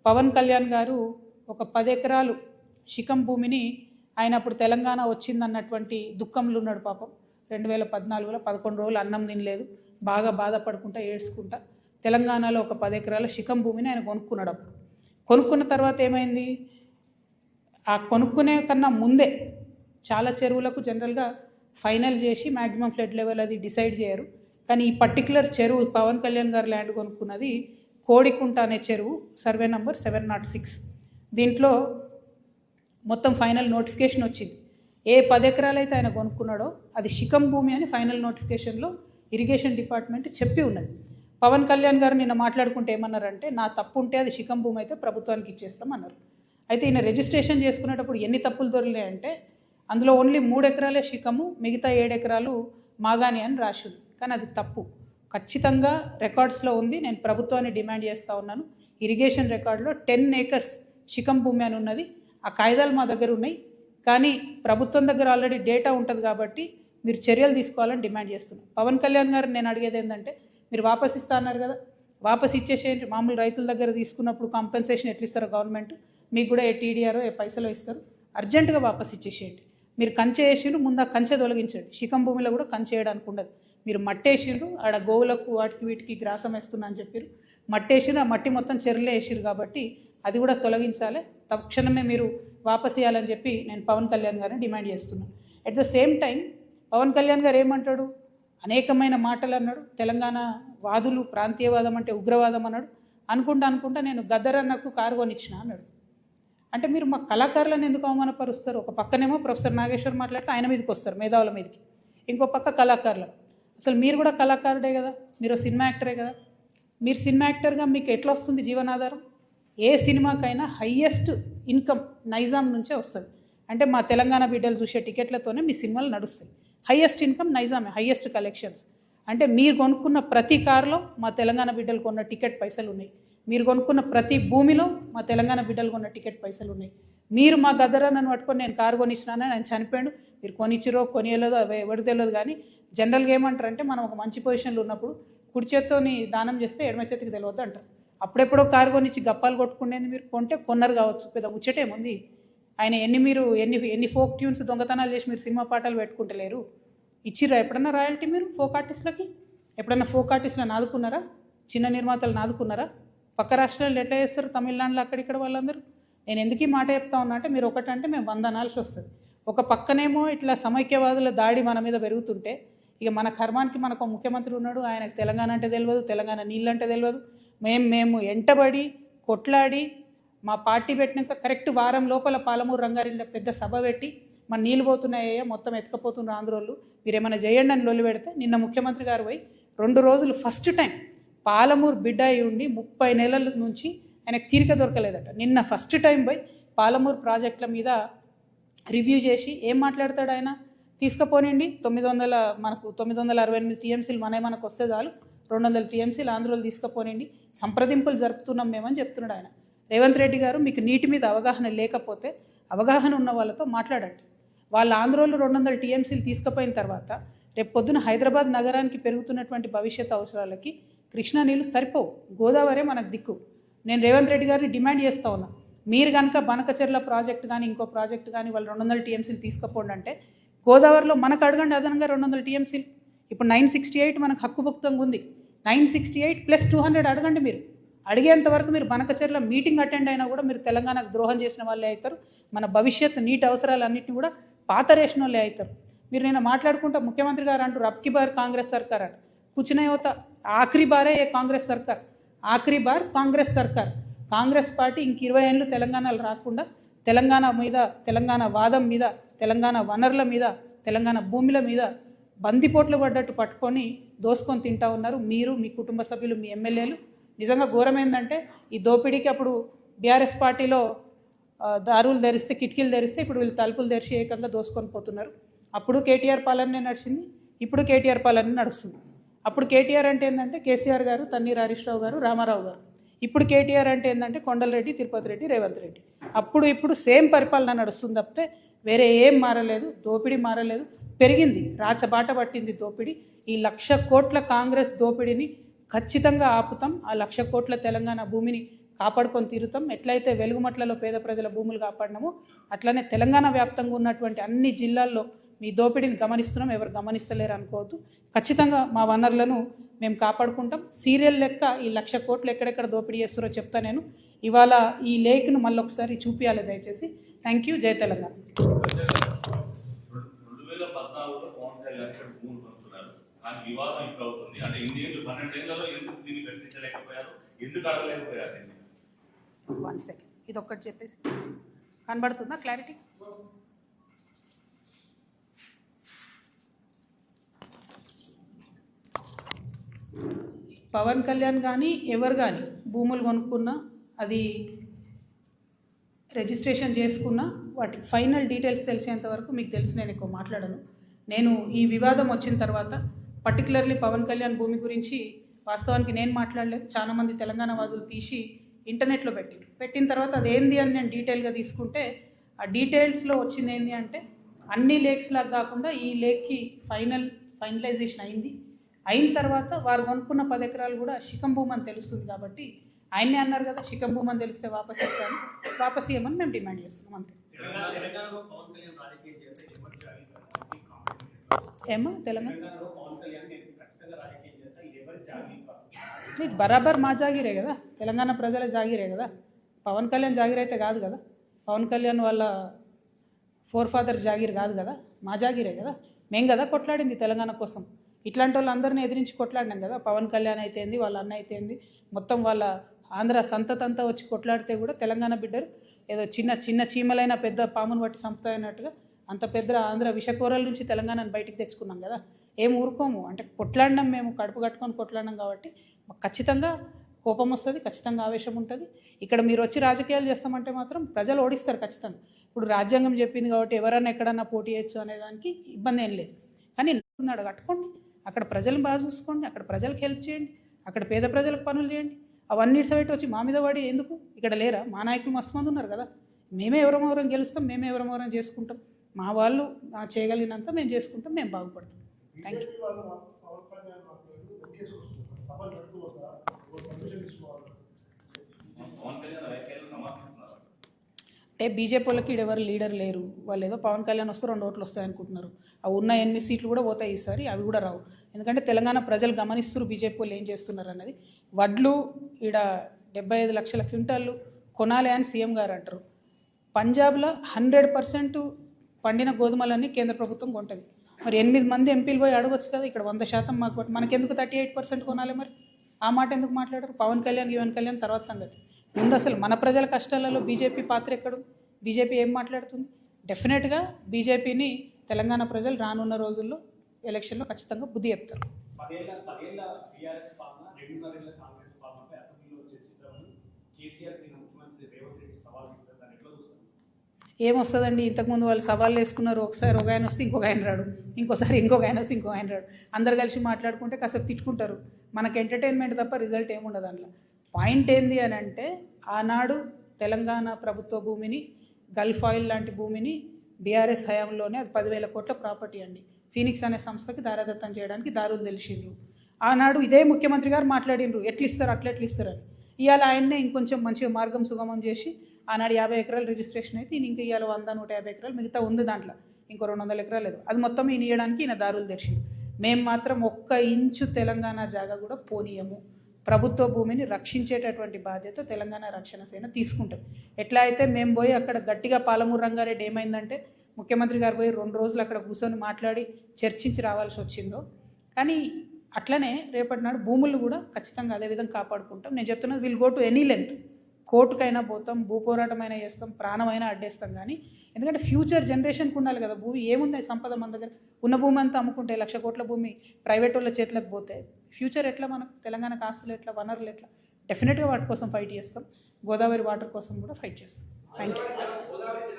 పవన్ కళ్యాణ్ గారు ఒక 10 ఎకరాలు శిఖం భూమిని ఆయన అప్పుడు తెలంగాణ వచ్చిందన్నటువంటి దుఃఖంలో ఉన్నాడు పాపం. 2014లో 11 రోజులు అన్నం తినలేదు, బాగా బాధపడుకుంటా ఏడ్చుకుంటా తెలంగాణలో ఒక 10 ఎకరాల శిఖం భూమిని ఆయన కొనుక్కున్నాడు. అప్పుడు కొనుక్కున్న తర్వాత ఏమైంది, ఆ కొనుక్కునే కన్నా ముందే చాలా చెరువులకు జనరల్గా ఫైనల్ చేసి మ్యాక్సిమం ఫ్లడ్ లెవెల్ అది డిసైడ్ చేయరు. కానీ ఈ పర్టికులర్ చెరువు పవన్ కళ్యాణ్ గారు ల్యాండ్ కొనుక్కున్నది కోడికుంట అనే చెరువు, సర్వే నంబర్ 706. దీంట్లో మొత్తం ఫైనల్ నోటిఫికేషన్ వచ్చింది. ఏ 10 ఎకరాలు అయితే ఆయన కొనుక్కున్నాడో అది శిఖం భూమి అని ఫైనల్ నోటిఫికేషన్లో ఇరిగేషన్ డిపార్ట్మెంట్ చెప్పి ఉన్నది. పవన్ కళ్యాణ్ గారు నిన్న మాట్లాడుకుంటే ఏమన్నారంటే, నా తప్పు ఉంటే అది శిఖం భూమి అయితే ప్రభుత్వానికి ఇచ్చేస్తామన్నారు. అయితే ఈయన రిజిస్ట్రేషన్ చేసుకునేటప్పుడు ఎన్ని తప్పులు దొరికినాయంటే, అందులో ఓన్లీ 3 ఎకరాలే శిఖము, మిగతా 7 ఎకరాలు మాగాని అని రాసింది. కానీ అది తప్పు, ఖచ్చితంగా రికార్డ్స్లో ఉంది. నేను ప్రభుత్వాన్ని డిమాండ్ చేస్తూ ఉన్నాను, ఇరిగేషన్ రికార్డులో 10 ఏకర్స్ శిఖం భూమి అని ఉన్నది. ఆ కాయిదాలు మా దగ్గర ఉన్నాయి, కానీ ప్రభుత్వం దగ్గర ఆల్రెడీ డేటా ఉంటుంది కాబట్టి మీరు చర్యలు తీసుకోవాలని డిమాండ్ చేస్తున్నాను. పవన్ కళ్యాణ్ గారు నేను అడిగేది ఏంటంటే, మీరు వాపస్ ఇస్తా అన్నారు కదా, వాపస్ ఇచ్చేసేయండి. మామూలు రైతుల దగ్గర తీసుకున్నప్పుడు కాంపెన్సేషన్ ఎట్లా ఇస్తారో గవర్నమెంట్, మీకు కూడా ఏ టీడీఆరో ఏ పైసలు ఇస్తారు, అర్జెంటుగా వాపస్ ఇచ్చేసేయండి. మీరు కంచె వేసిండ్రు, ముందు ఆ కంచె తొలగించండి. శిఖం భూమిలో కూడా కంచె వేయడానికి ఉండదు. మీరు మట్టేసిండ్రు, ఆడ గోవులకు వాటికి వీటికి గ్రాసం వేస్తున్నా అని చెప్పారు, మట్టేసిండ్రు, ఆ మట్టి మొత్తం చెరువులే వేసిరు కాబట్టి అది కూడా తొలగించాలి. తక్షణమే మీరు వాపస్ ఇవ్వాలని చెప్పి నేను పవన్ కళ్యాణ్ గారిని డిమాండ్ చేస్తున్నాను. At the same time Pawan Kalyan గారు ఏమంటాడు, అనేకమైన మాటలు అన్నాడు. తెలంగాణ వాదులు ప్రాంతీయవాదం అంటే ఉగ్రవాదం అన్నాడు. అనుకుంటా నేను గద్దరన్నకు కారు కొనిచ్చిన అన్నాడు. అంటే మీరు మా కళాకారులను ఎందుకు అవమానపరుస్తారు? ఒక పక్కనేమో ప్రొఫెసర్ నాగేశ్వర్ మాట్లాడితే ఆయన మీదకి వస్తారు, మేధావుల మీదకి, ఇంకో పక్క కళాకారులు. అసలు మీరు కూడా కళాకారుడే కదా, మీరు సినిమా యాక్టరే కదా. మీరు సినిమా యాక్టర్గా మీకు ఎట్లా వస్తుంది జీవనాధారం? ఏ సినిమాకైనా హయ్యెస్ట్ ఇన్కమ్ నైజాం నుంచే వస్తుంది. అంటే మా తెలంగాణ బిడ్డలు చూసే టికెట్లతోనే మీ సినిమాలు నడుస్తాయి. హయ్యెస్ట్ ఇన్కమ్ నైజామే, హయ్యెస్ట్ కలెక్షన్స్. అంటే మీరు కొనుక్కున్న ప్రతి కారులో మా తెలంగాణ బిడ్డలు కొన్న టికెట్ పైసలు ఉన్నాయి. మీరు కొనుక్కున్న ప్రతి భూమిలో మా తెలంగాణ బిడ్డలు కొన్న టికెట్ పైసలు ఉన్నాయి. మీరు మా గద్దరన్నను పట్టుకొని నేను కారు కొనిచ్చినానని ఆయన చనిపోయాడు, మీరు కొనిచ్చిరో కొనియలేదో ఎవరికి తెలియదు. కానీ జనరల్గా ఏమంటారంటే, మనం ఒక మంచి పొజిషన్లో ఉన్నప్పుడు కుడి చేత్తోని దానం చేస్తే ఎడమ చేతికి తెలియదు అంటారు. అప్పుడెప్పుడో కారు కొనిచ్చి గప్పాలు కొట్టుకునేది మీరు కొంటే కొన్నారు కావచ్చు, పెద్ద ముచ్చటేముంది. ఆయన ఎన్ని ఫోక్ ట్యూన్స్ దొంగతనాలు చేసి మీరు సినిమా పాటలు పెట్టుకుంటలేరు. ఇచ్చిర్రా ఎప్పుడన్నా రాయల్టీ మీరు ఫోక్ ఆర్టిస్టులకి? ఎప్పుడన్నా ఫోక్ ఆర్టిస్టులను ఆదుకున్నారా? చిన్న నిర్మాతలను ఆదుకున్నారా? పక్క రాష్ట్రాల్లో ఎట్లా చేస్తారు, తమిళనాడులో అక్కడిక్కడ వాళ్ళందరూ. నేను ఎందుకు ఈ మాట చెప్తా ఉన్నా అంటే, మీరు ఒకటంటే మేము 100 అనాల్సి వస్తుంది. ఒక పక్కనేమో ఇట్లా సమైక్యవాదుల దాడి మన మీద పెరుగుతుంటే, ఇక మన కర్మానికి మనకు ముఖ్యమంత్రి ఉన్నాడు, ఆయనకు తెలంగాణ అంటే తెలియదు, తెలంగాణ నీళ్ళంటే తెలియదు. మేము ఎంటబడి కొట్లాడి మా పార్టీ పెట్టినాక కరెక్ట్ వారం లోపల పాలమూరు రంగారెడ్డిలో పెద్ద సభ పెట్టి, మన నీళ్ళు పోతున్నాయో మొత్తం ఎత్తుకపోతున్నారు ఆంధ్రోళ్ళు, మీరు ఏమైనా చేయండి అని లొల్లి పెడితే, నిన్న ముఖ్యమంత్రి గారు పోయి 2 రోజులు ఫస్ట్ టైం పాలమూరు బిడ్డ అయి ఉండి 30 నెలల నుంచి ఆయనకు తీరిక దొరకలేదట. నిన్న ఫస్ట్ టైం పోయి పాలమూరు ప్రాజెక్టుల మీద రివ్యూ చేసి ఏం మాట్లాడతాడు ఆయన? తీసుకుపోనండి, 968 టీఎంసీలు మనకు వస్తే చాలు, 200 టీఎంసీలు ఆంధ్రోలు తీసుకుపోనండి, సంప్రదింపులు జరుపుతున్నాం మేమని చెప్తున్నాడు ఆయన. రేవంత్ రెడ్డి గారు, మీకు నీటి మీద అవగాహన లేకపోతే అవగాహన ఉన్న వాళ్ళతో మాట్లాడండి. వాళ్ళ ఆంధ్రోలు 200 టీఎంసీలు తీసుకుపోయిన తర్వాత రేపు పొద్దున హైదరాబాద్ నగరానికి పెరుగుతున్నటువంటి భవిష్యత్ అవసరాలకి కృష్ణా నీళ్ళు సరిపోవు, గోదావరి మనకు దిక్కు. నేను రేవంత్ రెడ్డి గారిని డిమాండ్ చేస్తూ ఉన్నా, మీరు కనుక బనకచెర్ల ప్రాజెక్టు కానీ ఇంకో ప్రాజెక్టు కానీ వాళ్ళు 200 టీఎంసీలు తీసుకుపోండి అంటే, గోదావరిలో మనకు అడగండి అదనంగా 200 టీఎంసీలు. ఇప్పుడు 968 మనకు హక్కుభుక్తంగా ఉంది, 968 + 200 అడగండి. మీరు అడిగేంత వరకు మీరు బనకచెర్ల మీటింగ్ అటెండ్ అయినా కూడా మీరు తెలంగాణకు ద్రోహం చేసిన వాళ్ళే అవుతారు. మన భవిష్యత్తు నీటి అవసరాలన్నింటినీ కూడా పాతరేసిన వాళ్ళే అవుతారు. మీరు నేను మాట్లాడుకుంటా ముఖ్యమంత్రి గారు అంటారు, అబ్కి బార్ కాంగ్రెస్ సర్కార్ అంట. కూర్చునే యువత ఆఖరి బారే ఏ కాంగ్రెస్ సర్కార్, ఆఖరి బార్ కాంగ్రెస్ సర్కార్. కాంగ్రెస్ పార్టీ ఇంక 20 ఏళ్ళు తెలంగాణలో రాకుండా తెలంగాణ మీద, తెలంగాణ వాదం మీద, తెలంగాణ వనరుల మీద, తెలంగాణ భూముల మీద బందిపోట్లు పడ్డట్టు పట్టుకొని దోసుకొని తింటా ఉన్నారు మీరు, మీ కుటుంబ సభ్యులు, మీ ఎమ్మెల్యేలు. నిజంగా ఘోరమైందంటే, ఈ దోపిడీకి అప్పుడు బీఆర్ఎస్ పార్టీలో దారులు ధరిస్తే, కిటికీలు ధరిస్తే, ఇప్పుడు వీళ్ళు తలుపులు తెరిచి ఏకంగా దోసుకొని పోతున్నారు. అప్పుడు కేటీఆర్ పాలనే నడిచింది, ఇప్పుడు కేటీఆర్ పాలనే నడుస్తుంది. అప్పుడు కేటీఆర్ అంటే ఏంటంటే కేసీఆర్ గారు, తన్నీర్ హరీష్ రావు గారు, రామారావు గారు. ఇప్పుడు కేటీఆర్ అంటే ఏంటంటే కొండలరెడ్డి, తిరుపతి రెడ్డి, రేవంత్ రెడ్డి. ఇప్పుడు సేమ్ పరిపాలన నడుస్తుంది తప్పితే వేరే ఏం మారలేదు. దోపిడీ మారలేదు, పెరిగింది, రాచబాట పట్టింది దోపిడీ. ఈ 1,00,000 కోట్ల కాంగ్రెస్ దోపిడీని ఖచ్చితంగా ఆపుతాం. ఆ 1,00,000 కోట్ల తెలంగాణ భూమిని కాపాడుకొని తీరుతాం. ఎట్లయితే వెలుగుమట్లలో పేద ప్రజల భూములు కాపాడినామో అట్లనే తెలంగాణ వ్యాప్తంగా ఉన్నటువంటి అన్ని జిల్లాల్లో మీ దోపిడీని గమనిస్తున్నాం, ఎవరు గమనిస్తలేరు అనుకోవద్దు. ఖచ్చితంగా మా వనరులను మేము కాపాడుకుంటాం. సీరియల్ లెక్క ఈ 1,00,000 కోట్లు ఎక్కడెక్కడ దోపిడీ చేస్తారో చెప్తా నేను. ఇవాళ ఈ లేక్ను మళ్ళీ ఒకసారి చూపించాలి దయచేసి. Thank you. జై తెలంగాణ. వన్ సెకండ్, ఇది ఒక్కటి చెప్పేసి కనబడుతుందా క్లారిటీ? పవన్ కళ్యాణ్ కానీ ఎవరు కానీ భూములు కొనుక్కున్నా, అది రిజిస్ట్రేషన్ చేసుకున్నా, వాటి ఫైనల్ డీటెయిల్స్ తెలిసేంత వరకు మీకు తెలిసి నేను ఎక్కువ మాట్లాడను. నేను ఈ వివాదం వచ్చిన తర్వాత పర్టికులర్లీ పవన్ కళ్యాణ్ భూమి గురించి వాస్తవానికి నేను మాట్లాడలేదు. చాలామంది తెలంగాణ వాదులు తీసి ఇంటర్నెట్లో పెట్టిన తర్వాత అదేంది అని నేను డీటెయిల్గా తీసుకుంటే ఆ డీటెయిల్స్లో వచ్చింది ఏంటి అంటే అన్ని లేక్స్ లాగా కాకుండా ఈ లేక్కి ఫైనలైజేషన్ అయిన తర్వాత వారు కొనుక్కున్న 10 ఎకరాలు కూడా శిఖం భూమి అని తెలుస్తుంది. కాబట్టి ఆయనే అన్నారు కదా, శిఖం భూమి అని తెలిస్తే వాపస్ ఇస్తాను, వాపస్ ఇవ్వమని మేము డిమాండ్ చేస్తున్నాం అంతే. ఏమో తెలంగాణ ఇది బరాబర్ మా జాగిరే కదా, తెలంగాణ ప్రజల జాగిరే కదా. పవన్ కళ్యాణ్ జాగిర్ అయితే కాదు కదా, పవన్ కళ్యాణ్ వాళ్ళ ఫాదర్ జాగిర్ కాదు కదా, మా జాగిరే కదా. మేము కదా కొట్లాడింది తెలంగాణ కోసం. ఇట్లాంటి వాళ్ళందరినీ ఎదిరించి కొట్లాడినాం కదా. పవన్ కళ్యాణ్ అయితేంది, వాళ్ళ అన్న అయితేంది, మొత్తం వాళ్ళ ఆంధ్ర సంతతంతా వచ్చి కొట్లాడితే కూడా తెలంగాణ బిడ్డరు ఏదో చిన్న చీమలైన పెద్ద పామును బట్టి సంపుతాయన్నట్టుగా అంత పెద్ద ఆంధ్ర విషకూరల నుంచి తెలంగాణను బయటికి తెచ్చుకున్నాం కదా. ఏం ఊరుకోము అంటే కొట్లాడినాం, మేము కడుపు కట్టుకొని కొట్లాడినాం కాబట్టి ఖచ్చితంగా కోపం వస్తుంది, ఖచ్చితంగా ఆవేశం ఉంటుంది. ఇక్కడ మీరు వచ్చి రాజకీయాలు చేస్తామంటే మాత్రం ప్రజలు ఓడిస్తారు ఖచ్చితంగా. ఇప్పుడు రాజ్యాంగం చెప్పింది కాబట్టి ఎవరైనా ఎక్కడన్నా పోటీ చేయొచ్చు అనేదానికి ఇబ్బంది ఏం లేదు. కానీ నాడు కట్టుకోండి, అక్కడ ప్రజలను బాగా చూసుకోండి, అక్కడ ప్రజలకు హెల్ప్ చేయండి, అక్కడ పేద ప్రజలకు పనులు చేయండి. అవన్నీ ఇట్సబెట్టి వచ్చి మా మీద పడి ఎందుకు? ఇక్కడ లేరా మా నాయకులు మస్తు మంది ఉన్నారు కదా. మేమే ఎవరెవరం గెలుస్తాం, మేమే ఎవరెవరం చేసుకుంటాం. మా వాళ్ళు చేయగలిగినంత మేము చేసుకుంటాం, మేము బాగుపడతాం. Thank you. అంటే బీజేపీ వాళ్ళకి ఎవరు లీడర్ లేరు, వాళ్ళు ఏదో పవన్ కళ్యాణ్ వస్తే 2 ఓట్లు వస్తాయి అనుకుంటున్నారు. ఆ ఉన్న 8 సీట్లు కూడా పోతాయి ఈసారి, అవి కూడా రావు. ఎందుకంటే తెలంగాణ ప్రజలు గమనిస్తున్నారు బీజేపీ వాళ్ళు ఏం చేస్తున్నారు అన్నది. వడ్లు ఈడ 75 లక్షల క్వింటాళ్ళు కొనాలి అని సీఎం గారు అంటారు. పంజాబ్లో 100% పండిన గోధుమలన్నీ కేంద్ర ప్రభుత్వం కొంటుంది. మరి 8 మంది ఎంపీలు పోయి అడగొచ్చు కదా, ఇక్కడ 100% మాకు, మనకెందుకు 38% కొనాలి? మరి ఆ మాట ఎందుకు మాట్లాడరు? పవన్ కళ్యాణ్ తర్వాత సంగతి. ముందు అసలు మన ప్రజల కష్టాలలో బీజేపీ పాత్ర ఎక్కడు? బీజేపీ ఏం మాట్లాడుతుంది? డెఫినెట్గా బీజేపీని తెలంగాణ ప్రజలు రానున్న రోజుల్లో ఎలక్షన్లో ఖచ్చితంగా బుద్ధి చెప్తారు. ఏమొస్తుందండి? ఇంతకుముందు వాళ్ళు సవాళ్ళు వేసుకున్నారు. ఒకసారి ఒక ఆయన వస్తే ఇంకొక ఆయన రాడు, ఇంకోసారి ఇంకొక ఆయన వస్తే ఇంకొక ఆయన రాడు. అందరు కలిసి మాట్లాడుకుంటే కాసేపు తిట్టుకుంటారు. మనకు ఎంటర్టైన్మెంట్ తప్ప రిజల్ట్ ఏముండదు అందులో. పాయింట్ ఏంది అని అంటే ఆనాడు తెలంగాణ ప్రభుత్వ భూమిని, గల్ఫ్ ఆయిల్ లాంటి భూమిని బీఆర్ఎస్ హయాంలోనే అది 10,000 కోట్ల ప్రాపర్టీ అండి. ఫీనిక్స్ అనే సంస్థకి దారాదత్తం చేయడానికి దారులు తెలిసిండ్రు. ఆనాడు ఇదే ముఖ్యమంత్రి గారు మాట్లాడినరు, ఎట్లిస్తారు అట్లా ఎట్లిస్తారని. ఇవాళ ఆయన్నే ఇంకొంచెం మంచిగా మార్గం సుగమం చేసి ఆనాడు 50 ఎకరాలు రిజిస్ట్రేషన్ అయితే ఈయన ఇంకా ఇవాళ 100-150 ఎకరాలు మిగతా ఉంది, దాంట్లో ఇంకో 200 ఎకరాలు లేదు. అది మొత్తం ఈయన ఇవ్వడానికి ఈయన దారులు తెరిచింది. మేము మాత్రం 1 ఇంచు తెలంగాణ జాగా కూడా పోనీయము. ప్రభుత్వ భూమిని రక్షించేటటువంటి బాధ్యత తెలంగాణ రక్షణ సేన తీసుకుంటాం. ఎట్లా అయితే మేము పోయి అక్కడ గట్టిగా పాలమూరు రంగారెడ్డి ఏమైందంటే ముఖ్యమంత్రి గారు పోయి 2 రోజులు అక్కడ కూర్చొని మాట్లాడి చర్చించి రావాల్సి వచ్చిందో, కానీ అట్లనే రేపటి నాడు భూములు కూడా ఖచ్చితంగా అదేవిధంగా కాపాడుకుంటాం. నేను చెప్తున్నది, will go to any length. కోర్టుకైనా పోతాం, భూపోరాటమైనా చేస్తాం, ప్రాణమైనా అడ్డేస్తాం. కానీ ఎందుకంటే ఫ్యూచర్ జనరేషన్కి ఉండాలి కదా. భూమి ఏముంది సంపద మన దగ్గర? ఉన్న భూమి అంతా అమ్ముకుంటే 1,00,000 కోట్ల భూమి ప్రైవేట్ వాళ్ళ చేతులకు పోతే ఫ్యూచర్ ఎట్లా? మనకు తెలంగాణకు ఆస్తులు ఎట్లా, వనరులు ఎట్లా? డెఫినెట్గా వాటి కోసం ఫైట్ చేస్తాం. గోదావరి వాటర్ కోసం కూడా ఫైట్ చేస్తాం. Thank you.